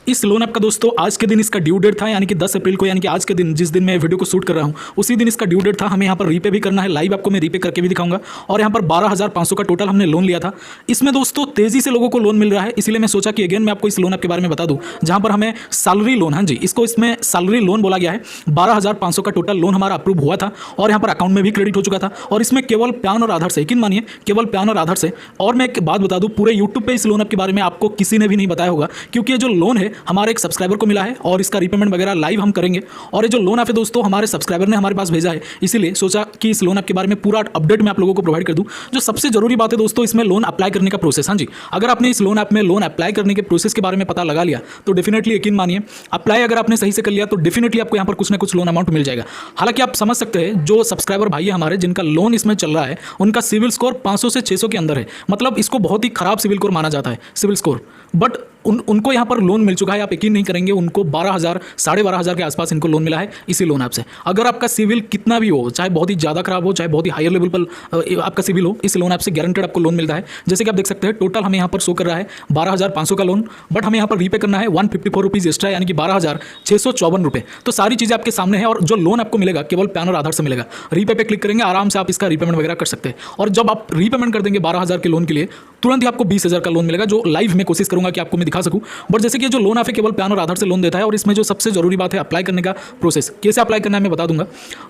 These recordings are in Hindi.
इस लोन ऐप का दोस्तों आज के दिन इसका ड्यू डेट था, यानी कि 10 अप्रैल को, यानी कि आज के दिन जिस दिन मैं वीडियो को शूट कर रहा हूँ उसी दिन इसका ड्यू डेट था। हमें यहाँ पर रीपे भी करना है, लाइव आपको मैं रीपे करके भी दिखाऊंगा। और यहाँ पर 12,500 का टोटल हमने लोन लिया था। इसमें दोस्तों तेजी से लोगों को लोन मिल रहा है, इसलिए मैं सोचा कि अगेन मैं आपको इस लोन ऐप के बारे में बता दूं, जहां पर हमें सैलरी लोन, हाँ जी, इसको इसमें सैलरी लोन बोला गया है। 12,500 का टोटल लोन हमारा अप्रूव हुआ था और यहाँ पर अकाउंट में भी क्रेडिट हो चुका था। और इसमें केवल पैन और आधार से, यकीन मानिए केवल पैन और आधार से। और मैं एक बात बता दूं, पूरे यूट्यूब पे इस लोन ऐप के बारे में आपको किसी ने भी नहीं बताया होगा, क्योंकि ये जो लोन है हमारे एक सब्सक्राइबर को मिला है और इसका रीपेमेंट वगैरह लाइव हम करेंगे। और ये जो लोन ऐप है दोस्तों हमारे सब्सक्राइबर ने हमारे पास भेजा है, इसीलिए सोचा कि इस लोन ऐप के बारे में पूरा अपडेट मैं आप लोगों को प्रोवाइड कर दूं। जो सबसे जरूरी बात है दोस्तों, इसमें लोन अप्लाई करने का प्रोसेस, हाँ जी, अगर आपने इस लोन ऐप में लोन अप्लाई करने के प्रोसेस के बारे में पता लगा लिया तो डेफिनेटली यकीन मानिए, अप्लाई अगर आपने सही से कर लिया तो डेफिनेटली आपको यहाँ पर कुछ ना कुछ लोन अमाउंट मिल जाएगा। हालांकि आप समझ सकते हैं जो सब्सक्राइबर भाई है हमारे, जिनका लोन इसमें चल रहा है, उनका सिविल स्कोर 500 से 600 के अंदर है। मतलब इसको बहुत ही खराब सिविल स्कोर माना जाता है, सिविल स्कोर। बट उनको यहाँ पर लोन मिल चुका है, आप यकीन नहीं करेंगे, उनको 12,000 12,500 के आसपास इनको लोन मिला है इसी लोन ऐप से। अगर आपका सिविल कितना भी हो, चाहे बहुत ही ज़्यादा खराब हो, चाहे बहुत ही हायर लेवल पर आपका सिविल हो, इस लोन ऐप से गारंटेड आपको लोन मिलता है। जैसे कि आप देख सकते हैं टोटल हमें यहाँ पर शो कर रहा है 12,500 का लोन, बट हमें यहाँ पर रीपे करना है 154 रुपीज़ एक्स्ट्रा, यानी कि 12,654 रुपये। तो सारी चीज़ें आपके सामने है और जो लोन आपको मिलेगा केवल पैन और आधार से मिलेगा। रीपे पे क्लिक करेंगे, आराम से आप इसका रीपेमेंट वगैरह कर सकते हैं। और जब आप रीपेमेंट कर देंगे 12,000 के लोन के लिए, तुरंत ही आपको 20,000 का लोन मिलेगा, जो लाइव में कोशिश करूंगा कि आपको मैं दिखा सकूं। बट जैसे कि जो लोन आप केवल पैन और आधार से लोन देता है, और इसमें जो सबसे जरूरी बात है अप्लाई करने का प्रोसेस, कैसे अप्लाई करना है मैं बता दूंगा।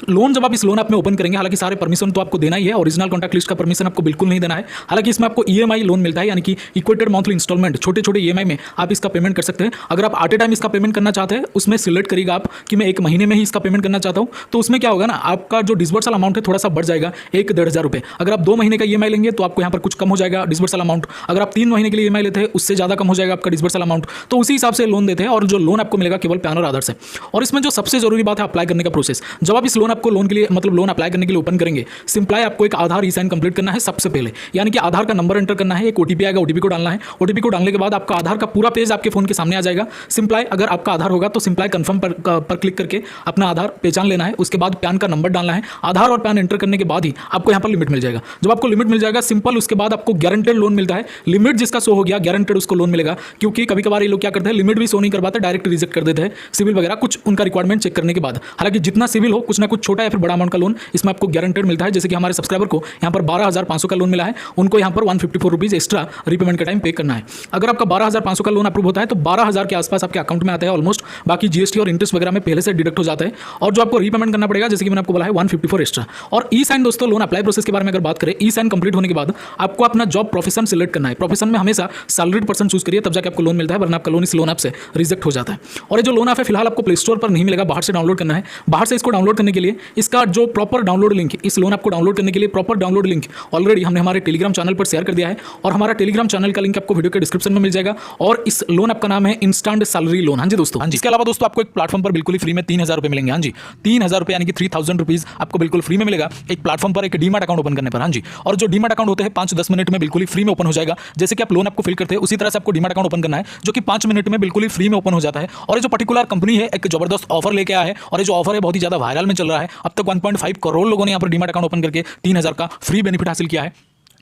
लोन जब आप इस लोन ऐप में ओपन करेंगे, हालांकि सारे परमिशन तो आपको देना ही है, ओरिजिनल कॉन्टैक्ट लिस्ट का परमिशन आपको बिल्कुल नहीं देना है। हालांकि इसमें आपको ईएमआई लोन मिलता है, यानी कि इक्वेटेड मंथली इंस्टॉलमेंट, छोटे छोटे ईएमआई में आप इसका पेमेंट कर सकते हैं। अगर आप एट ए टाइम इसका पेमेंट करना चाहते हैं, उसमें सिलेक्ट करिएगा आप कि मैं एक महीने में ही इसका पेमेंट करना चाहता हूँ, तो उसमें क्या होगा ना, आपका जो डिसबर्सल अमाउंट है थोड़ा सा बढ़ जाएगा, 1-1,500 रुपये। अगर आप 2 महीने का ईएमआई लेंगे तो आपको यहाँ पर कुछ कम हो जाएगा डिसबर्सल अमाउंट। अगर आप 3 महीने के लिए ईएमआई लेते हैं उससे ज़्यादा कम हो जाएगा आपका डिसबर्सल अमाउंट। तो उसी हिसाब से लोन देते हैं, और जो लोन आपको मिलेगा केवल पैन और आधार से। और इसमें जो सबसे जरूरी बात है अप्लाई करने का प्रोसेस, जब आप इस लोन आपको लोन के लिए मतलब लोन अप्लाई करने के लिए ओपन करेंगे, सिंपली आपको एक आधार ई साइन कंप्लीट करना है सबसे पहले, यानी कि आधार का नंबर एंटर करना है, एक ओटीपी आएगा, ओटीपी को डालना है। ओटीपी को डालने के बाद आपका आधार का पूरा पेज आपके फोन के सामने आ जाएगा। सिंपली अगर आपका आधार होगा तो सिंपली कंफर्म पर क्लिक करके अपना आधार पहचान लेना है। उसके बाद पैन का नंबर डालना है। आधार और पैन एंटर करने के बाद ही आपको यहाँ पर लिमिट मिल जाएगा। जब आपको लिमिट मिल जाएगा सिंपल, उसके बाद आपको गारंटेड लोन मिलता है। लिमिट जिसका शो हो गया गारंटेड उसको लोन मिलेगा, क्योंकि कभी कभार ये लोग क्या करते हैं, लिमिट भी शो नहीं करवाते, डायरेक्ट रिजेक्ट कर देते हैं सिविल वगैरह कुछ उनका रिक्वायरमेंट चेक करने के बाद। हालांकि जितना सिविल हो, कुछ ना कुछ छोटा या फिर बड़ा अमाउंट का लोन इसमें आपको गारंटेड मिलता है। जैसे कि हमारे सब्सक्राइबर को यहाँ पर 12,500 का लोन मिला है, उनको यहाँ पर 154 रुपीज़ एक्स्ट्रा रीपेमेंट का टाइम पे करना है। अगर आपका 12,500 का लोन अप्रूव होता है तो 12,000 के आसपास आपके अकाउंट में आता है ऑलमोस्ट। बाकी जीएसटी और इंटरेस्ट वगैरह में पहले से डिडक्ट हो जाता है। और जो आपको रीपेमेंट करना पड़ेगा, जैसे कि मैंने आपको बोला है 154 एक्स्ट्रा। और ई साइन दोस्तों, लोन अप्लाई प्रोसेस के बारे में अगर बात करें, ई साइन कंप्लीट होने के बाद आपको अपना जॉब प्रोफेशन सिलेक्ट करना है। प्रोफेशन में हमेशा सैलरीड पर्सन चूज करिए, तब जाकर आपको लोन मिलता है, वरना आपका लोन इस लोन ऐप से रिजेक्ट हो जाता है। और ये जो लोन ऐप है फिलहाल आपको प्ले स्टोर पर नहीं मिलेगा, बाहर से डाउनलोड करना है। बाहर से इसको डाउनलोड करने के लिए इसका जो प्रॉपर डाउनलोड लिंक, इस लोन ऐप को डाउनलोड करने के लिए प्रॉपर डाउनलोड लिंक ऑलरेडी हमने हमारे टेलीग्राम चैनल पर शेयर कर दिया है। और हमारा टेलीग्राम चैनल का लिंक आपको वीडियो के डिस्क्रिप्शन में मिल जाएगा। और इस लोन ऐप का नाम है इंस्टेंट सैलरी लोन। हाँ जी दोस्तों, हाँ जी। इसके अलावा दोस्तों आपको एक प्लेटफॉर्म पर बिल्कुल ही फ्री में 3,000 रुपये मिलेंगे। हाँ जी, 3,000 रुपये यानी कि 3,000 रुपीज़ आपको बिल्कुल फ्री में मिलेगा एक प्लेटफॉर्म पर, एक डीमैट अकाउंट ओपन करने पर। हाँ जी, और जो डीमैट अकाउंट होते हैं 5-10 मिनट में बिल्कुल ही फ्री में ओपन हो जाएगा। जैसे कि आप लोन आपको फिल करते हैं उसी तरह से आपको डीमैट अकाउंट ओपन करना है, जो कि 5 मिनट में बिल्कुल ही फ्री में ओपन हो जाता है। और ये जो पर्टिकुलर कंपनी है एक जबरदस्त ऑफर लेके आया है, और ये जो ऑफर है बहुत ही ज्यादा वायरल में चल रहा है। अब तक 1.5 करोड़ लोगों ने यहाँ पर डीमैट अकाउंट ओपन करके 3,000 का फ्री बेनिफिट हासिल किया है।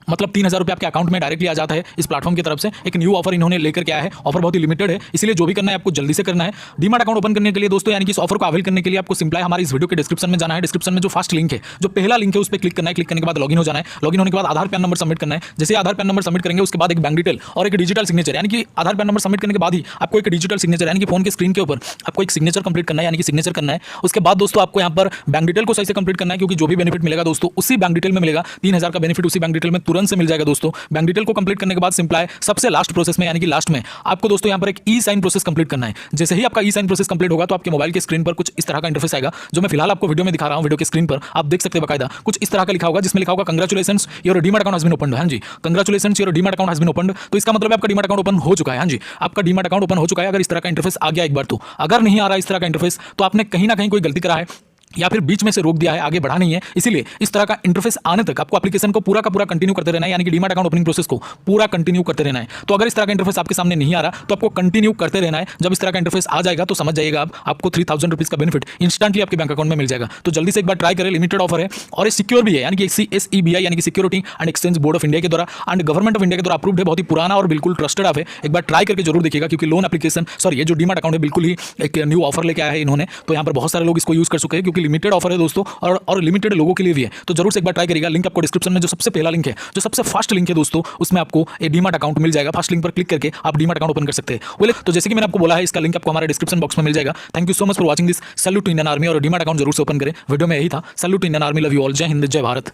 मतलब 3,000 रुपये आपके अकाउंट में डायरेक्टली आ जाता है इस प्लेटफॉर्म की तरफ से। एक न्यू ऑफर इन्होंने लेकर के आया है। ऑफर बहुत ही लिमिटेड है, इसलिए जो भी करना है आपको जल्दी से करना है। डीमैट अकाउंट ओपन करने के लिए दोस्तों, यानी कि इस ऑफर को अवेल करने के लिए आपको सिंपली हमारे इस वीडियो के डिस्क्रिप्शन में जाना है। डिस्क्रिप्शन में जो फर्स्ट लिंक है, जो पहला लिंक है, उस पर क्लिक करना है। क्लिक करने के बाद लॉगिन हो जाना है। लॉगिन होने के बाद आधार पैन नंबर सबमिट करना है। जैसे आधार पैन नंबर सबमिट करेंगे उसके बाद एक बैंक डिटेल और एक डिजिटल सिग्नेचर, यानी कि आधार पैन नंबर सबमिट करने के बाद ही आपको एक डिजिटल सिग्नेचर, यानी कि फोन के स्क्रीन के ऊपर आपको एक सिग्नेचर कंप्लीट करना है, यानी कि सिग्नेचर करना है। उसके बाद दोस्तों आपको यहाँ पर बैंक डिटेल को सही से कंप्लीट करना है, क्योंकि जो भी बेनिफिट मिलेगा दोस्तों उसी बैंक डिटेल में मिलेगा। 3,000 का बेनिफिट उसी बैंक डिटेल में तुरंत से मिल जाएगा दोस्तों। बैंक डिटेल को कंप्लीट करने के बाद सिंपल सबसे लास्ट प्रोसेस में, यानी कि लास्ट में आपको दोस्तों यहाँ पर एक ई साइन प्रोसेस कंप्लीट करना है। जैसे ही आपका ई साइन प्रोसेस कंप्लीट होगा तो आपके मोबाइल के स्क्रीन पर कुछ इस तरह का इंटरफेस आएगा, जो मैं फिलहाल आपको वीडियो में दिखा रहा हूँ। वीडियो के स्क्रीन पर आप देख सकते हैं बकायदा कुछ इस तरह का लिखा होगा, जिसमें लिखा होगा congratulations your demat account has been opened. हाँ जी, congratulations your demat account has been opened. तो इसका मतलब आपका डीमैट अकाउंट ओपन हो चुका है। हाँ जी, आपका डीमैट अकाउंट ओपन हो चुका है। अगर इस तरह का इंटरफेस आ गया एक बार, तो अगर नहीं आ रहा इस तरह का इंटरफेस, तो आपने कहीं ना कहीं कोई गलती करा है, या फिर बीच में से रोक दिया है, आगे बढ़ा नहीं है। इसीलिए इस तरह का इंटरफेस आने तक आपको एप्लीकेशन को पूरा का पूरा कंटिन्यू करते रहना है, यानी कि डीमैट अकाउंट ओपनिंग प्रोसेस को पूरा कंटिन्यू करते रहना है। तो अगर इस तरह का इंटरफेस आपके सामने नहीं आ रहा तो आपको कंटिन्यू करते रहना है। जब इस तरह का इंटरफेस आ जाएगा तो समझ जाइएगा आपको 3000 रुपीज़ का बेनिफिट इंस्टेंटली आपके बैंक अकाउंट में मिल जाएगा। तो जल्दी से एक बार ट्राई करें, लिमिटेड ऑफर है और ये सिक्योर भी है, यानी कि SEBI यानी कि security and exchange board of India के द्वारा एंड गवर्नमेंट ऑफ इंडिया के द्वारा अप्रूव्ड है। बहुत ही पुराना और बिल्कुल ट्रस्टेड ऐप है। एक बार ट्राई करके जरूर देखिएगा, क्योंकि लोन एप्लीकेशन ये जो डीमैट अकाउंट है बिल्कुल ही एक न्यू ऑफर लेके आया है इन्होंने। तो यहाँ पर बहुत सारे लोग इसको यूज कर चुके हैं, क्योंकि लिमिटेड ऑफर है दोस्तों और लिमिटेड लोगों के लिए भी है। तो जरूर से एक बार ट्राई करिएगा। लिंक आपको डिस्क्रिप्शन में जो सबसे पहला लिंक है, जो सबसे फर्स्ट लिंक है दोस्तों, उसमें आपको एक डीमैट अकाउंट मिल जाएगा। फर्स्ट लिंक पर क्लिक करके आप डीमैट अकाउंट ओपन कर सकते हैं। तो जैसे कि मैंने आपको बोला है, इसका लिंक आपको हमारे डिस्क्रिप्शन बॉक्स में मिल जाएगा। Thank you so much for watching this. Salute to Indian army और डीमैट अकाउंट जरूर से ओपन करें। वीडियो में यही था। Salute to Indian army, love you all. जय हिंद, जय भारत।